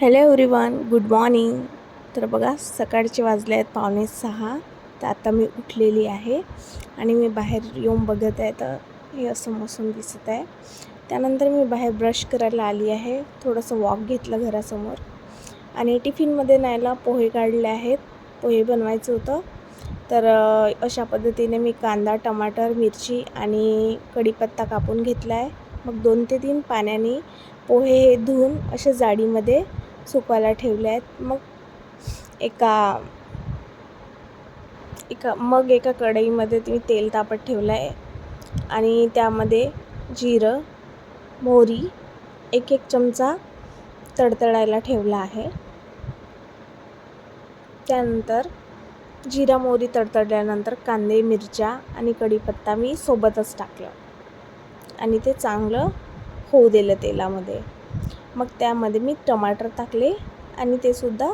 Hello everyone, good morning. तर बघा, सकाळचे वाजले आहेत 5:45. तर आता मी उठलेली आहे आणि मी बाहेर येऊन बघत आहे तर हे असं मोसम दिसत आहे. त्यानंतर मी बाहेर ब्रश करायला आली आहे. थोडंसं वॉक घेतलं घरासमोर आणि टिफिनमध्ये न्यायला पोहे काढले आहेत. पोहे बनवायचं होतं. तर अशा पद्धतीने मी कांदा, टमाटर, मिरची आणि कढीपत्ता कापून घेतला आहे. मग 2 ते 3 पाण्याने पोहे धुवून अशा जाडीमध्ये सुकवायला ठेवले आहेत. मग एका कढईमध्ये मी तेल तापत ठेवलं आहे आणि त्यामध्ये जिरं, मोहरी 1 चमचा तडतडायला ठेवला आहे. त्यानंतर जिरा मोहरी तडतडल्यानंतर कांदे, मिरच्या आणि कढीपत्ता मी सोबतच टाकलं आणि ते चांगलं होऊ दिलं तेलामध्ये. मग त्यामध्ये मी टमाटर टाकले आणि ते सुद्धा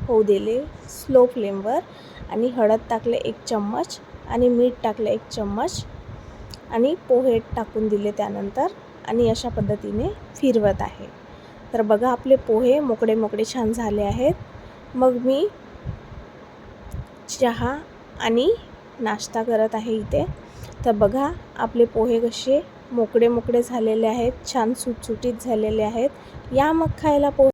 होऊ दिले स्लो फ्लेमवर आणि हळद टाकले 1 चम्मच आणि मीठ टाकले 1 चम्मच आणि पोहे टाकून दिले त्यानंतर आणि अशा पद्धतीने फिरवत आहे. तर बघा, आपले पोहे मोकळे मोकळे छान झाले आहेत. मग मी चहा आणि नाश्ता करत आहे इथे. तर बघा, आपले पोहे कसे मोकळे मोकळे झालेले आहेत, छान सुटसुटीत झालेले आहेत. या मग खायला पोहे.